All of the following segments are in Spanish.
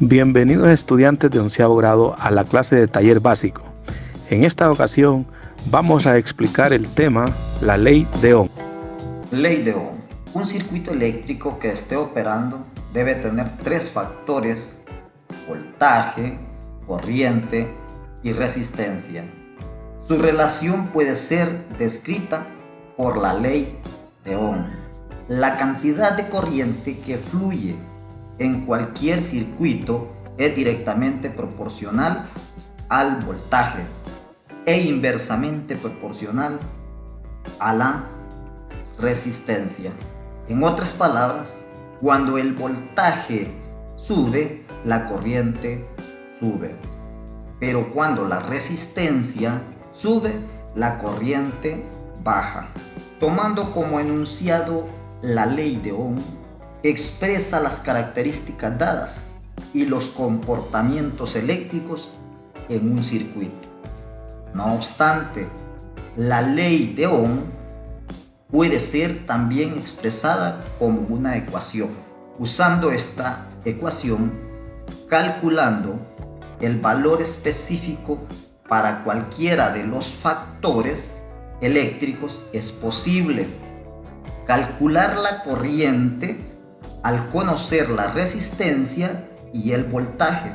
Bienvenidos estudiantes de 11º grado a la clase de taller básico. En esta ocasión vamos a explicar el tema la ley de Ohm. Ley de Ohm. Un circuito eléctrico que esté operando debe tener tres factores: voltaje, corriente y resistencia. Su relación puede ser descrita por la ley de Ohm. La cantidad de corriente que fluye en cualquier circuito es directamente proporcional al voltaje e inversamente proporcional a la resistencia. En otras palabras, cuando el voltaje sube, la corriente sube. Pero cuando la resistencia sube, la corriente baja. Tomando como enunciado la ley de Ohm, expresa las características dadas y los comportamientos eléctricos en un circuito. No obstante, la ley de Ohm puede ser también expresada como una ecuación. Usando esta ecuación, calculando el valor específico para cualquiera de los factores eléctricos, es posible calcular la corriente al conocer la resistencia y el voltaje.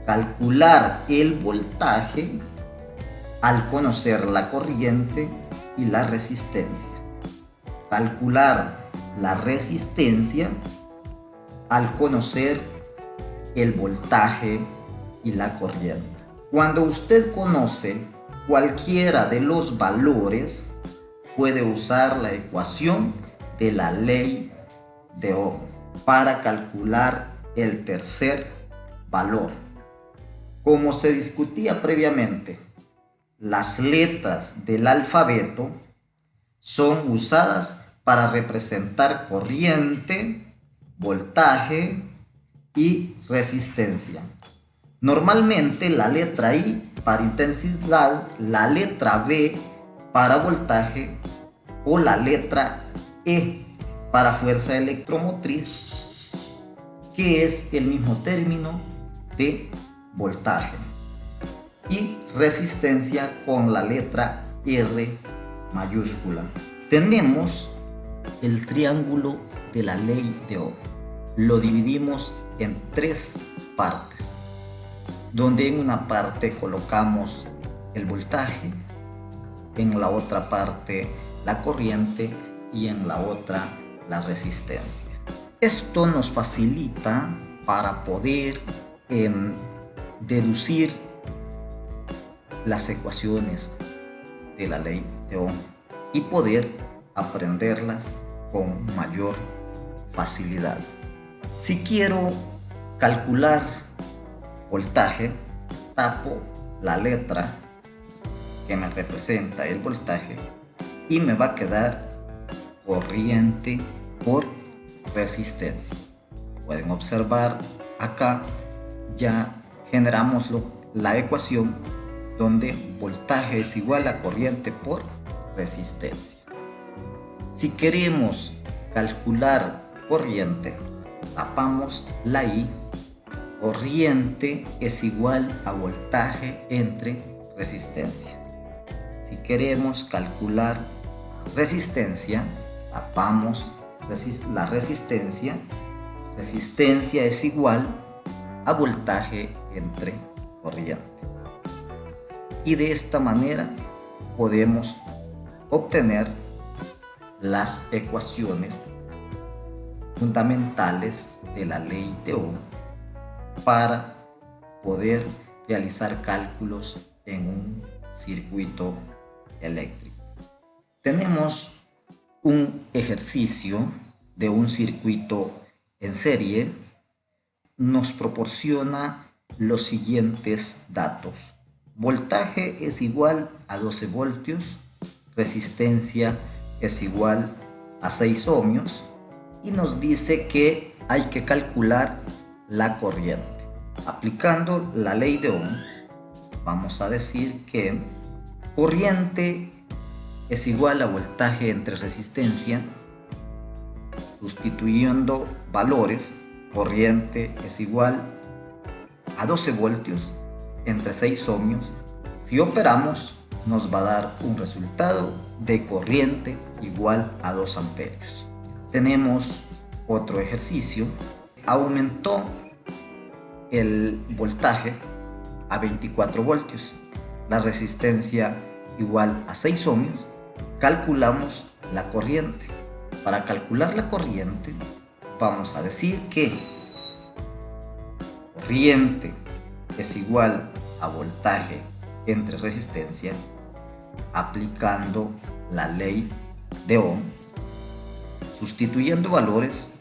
Calcular el voltaje al conocer la corriente y la resistencia. Calcular la resistencia al conocer el voltaje y la corriente. Cuando usted conoce cualquiera de los valores, puede usar la ecuación de la ley de Ohm para calcular el tercer valor. Como se discutía previamente, las letras del alfabeto son usadas para representar corriente, voltaje y resistencia. Normalmente la letra I para intensidad, la letra B para voltaje o la letra E para fuerza electromotriz, que es el mismo término de voltaje, y resistencia con la letra R mayúscula. Tenemos el triángulo de la ley de Ohm. Lo dividimos en tres partes, donde en una parte colocamos el voltaje, en la otra parte la corriente y en la otra la resistencia. Esto nos facilita para poder deducir las ecuaciones de la ley de Ohm y poder aprenderlas con mayor facilidad. Si quiero calcular voltaje, tapo la letra que me representa el voltaje y me va a quedar corriente por resistencia. Pueden observar acá ya generamos la ecuación donde voltaje es igual a corriente por resistencia. Si queremos calcular corriente, tapamos la I. Corriente es igual a voltaje entre resistencia. Si queremos calcular resistencia, tapamos la resistencia. Resistencia es igual a voltaje entre corriente. Y de esta manera podemos obtener las ecuaciones fundamentales de la ley de Ohm para poder realizar cálculos en un circuito eléctrico. Tenemos un ejercicio de un circuito en serie. Nos proporciona los siguientes datos: voltaje es igual a 12 voltios, resistencia es igual a 6 ohmios y nos dice que hay que calcular la corriente. Aplicando la ley de Ohm, vamos a decir que corriente es igual a voltaje entre resistencia. Sustituyendo valores, corriente es igual a 12 voltios entre 6 ohmios. Si operamos, nos va a dar un resultado de corriente igual a 2 amperios. Tenemos otro ejercicio. Aumentó el voltaje a 24 voltios. La resistencia igual a 6 ohmios. Calculamos la corriente. Para calcular la corriente, vamos a decir que corriente es igual a voltaje entre resistencia, aplicando la ley de Ohm. Sustituyendo valores,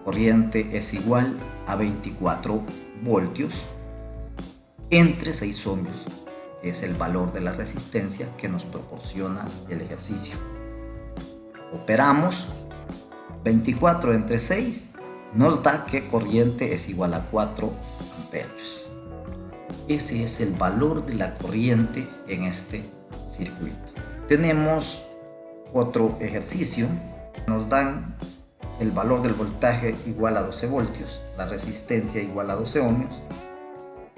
corriente es igual a 24 voltios entre 6 ohmios, que es el valor de la resistencia que nos proporciona el ejercicio. Operamos, 24 entre 6 nos da que corriente es igual a 4 amperios. Ese es el valor de la corriente en este circuito. Tenemos otro ejercicio. Nos dan el valor del voltaje igual a 12 voltios, la resistencia igual a 12 ohmios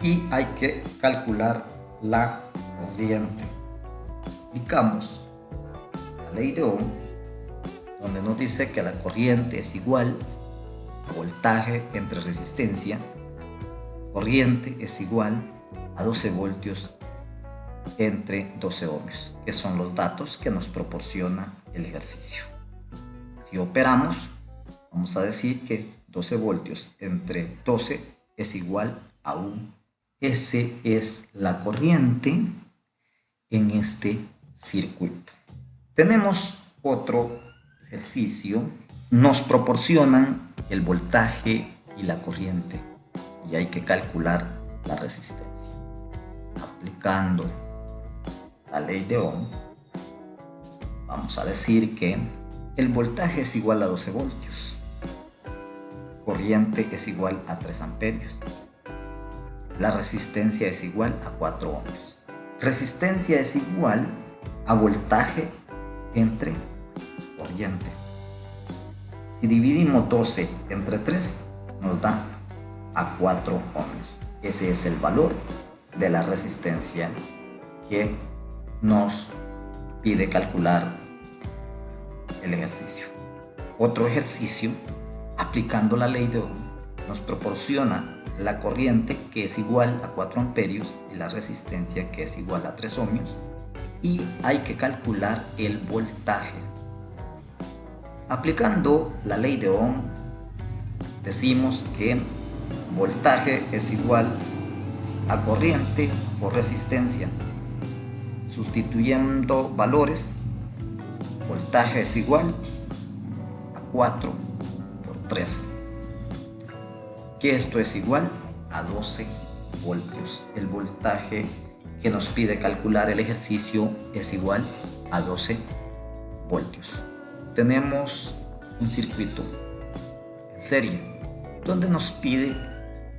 y hay que calcular la corriente. Aplicamos la ley de Ohm, donde nos dice que la corriente es igual a voltaje entre resistencia. Corriente es igual a 12 voltios entre 12 ohmios, que son los datos que nos proporciona el ejercicio. Si operamos, vamos a decir que 12 voltios entre 12 es igual a 1. Ese es la corriente en este circuito. Tenemos otro ejercicio. Nos proporcionan el voltaje y la corriente y hay que calcular la resistencia. Aplicando la ley de Ohm, vamos a decir que el voltaje es igual a 12 voltios, corriente es igual a 3 amperios, la resistencia es igual a 4 ohmios. Resistencia es igual a voltaje entre corriente. Si dividimos 12 entre 3 nos da a 4 ohmios. Ese es el valor de la resistencia que nos pide calcular el ejercicio. Otro ejercicio, aplicando la ley de Ohm, nos proporciona la corriente que es igual a 4 amperios y la resistencia que es igual a 3 ohmios y hay que calcular el voltaje. Aplicando la ley de Ohm, decimos que voltaje es igual a corriente por resistencia. Sustituyendo valores, voltaje es igual a 4 por 3, que esto es igual a 12 voltios. El voltaje que nos pide calcular el ejercicio es igual a 12 voltios. Tenemos un circuito en serie donde nos pide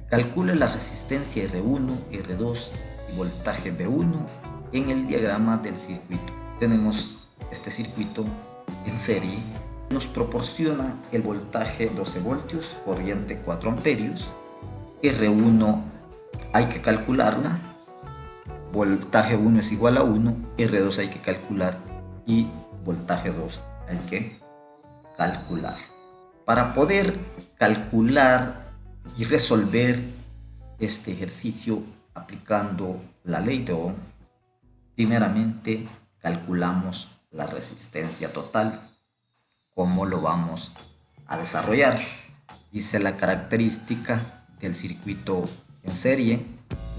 calcule la resistencia R1, R2 y voltaje V1 en el diagrama del circuito. Tenemos este circuito en serie, nos proporciona el voltaje 12 voltios, corriente 4 amperios, R1 hay que calcularla, voltaje 1 es igual a 1, R2 hay que calcular y voltaje 2 hay que calcular. Para poder calcular y resolver este ejercicio aplicando la ley de Ohm, primeramente calculamos la resistencia total. ¿Cómo lo vamos a desarrollar? Dice la característica del circuito en serie,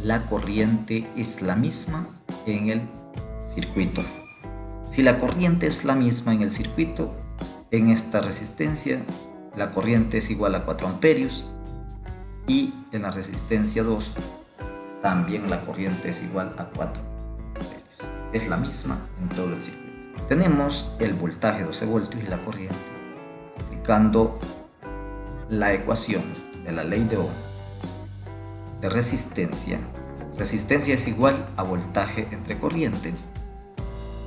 la corriente es la misma en el circuito. Si la corriente es la misma en el circuito, en esta resistencia la corriente es igual a 4 amperios y en la resistencia 2 también la corriente es igual a 4 amperios. Es la misma en todo el circuito. Tenemos el voltaje 12 voltios y la corriente. Aplicando la ecuación de la ley de Ohm de resistencia, resistencia es igual a voltaje entre corriente,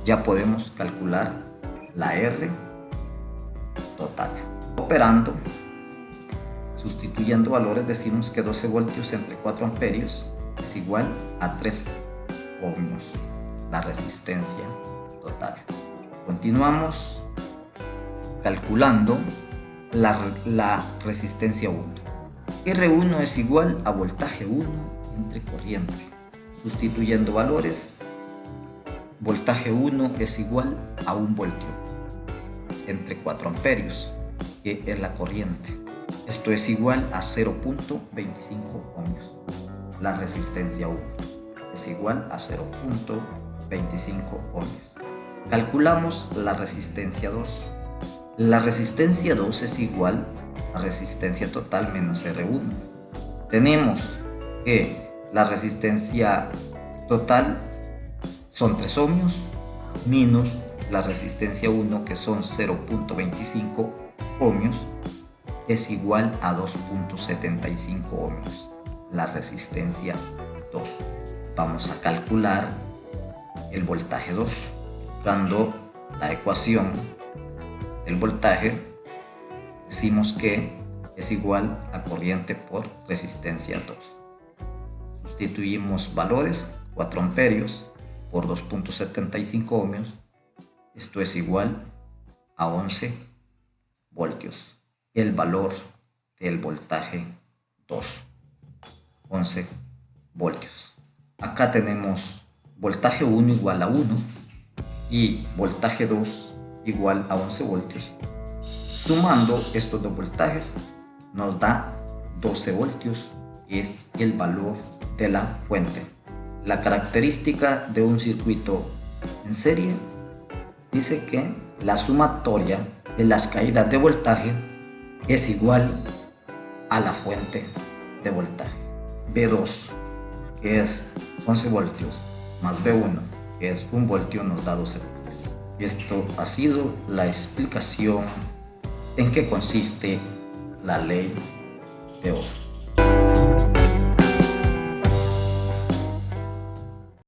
ya podemos calcular la R total. Operando, Sustituyendo valores decimos que 12 voltios entre 4 amperios es igual a 3 ohmios, la resistencia total. Continuamos calculando la resistencia 1. R1 es igual a voltaje 1 entre corriente. Sustituyendo valores, voltaje 1 es igual a 1 voltio entre 4 amperios, que es la corriente. Esto es igual a 0.25 ohmios. La resistencia 1 es igual a 0.25 ohmios. Calculamos la resistencia 2. La resistencia 2 es igual a resistencia total menos R1. Tenemos que la resistencia total son 3 ohmios menos la resistencia 1, que son 0.25 ohmios, es igual a 2.75 ohmios, la resistencia 2. Vamos a calcular el voltaje 2. Dando la ecuación del voltaje, decimos que es igual a corriente por resistencia 2. Sustituimos valores, 4 amperios por 2.75 ohmios. Esto es igual a 11 voltios. El valor del voltaje 2, 11 voltios. Acá tenemos voltaje 1 igual a 1 y voltaje 2 igual a 11 voltios. Sumando estos dos voltajes nos da 12 voltios, que es el valor de la fuente. La característica de un circuito en serie dice que la sumatoria de las caídas de voltaje es igual a la fuente de voltaje. B2, que es 11 voltios, más B1, que es 1 voltio, nos da 12 voltios. Esto ha sido la explicación en qué consiste la ley de Ohm.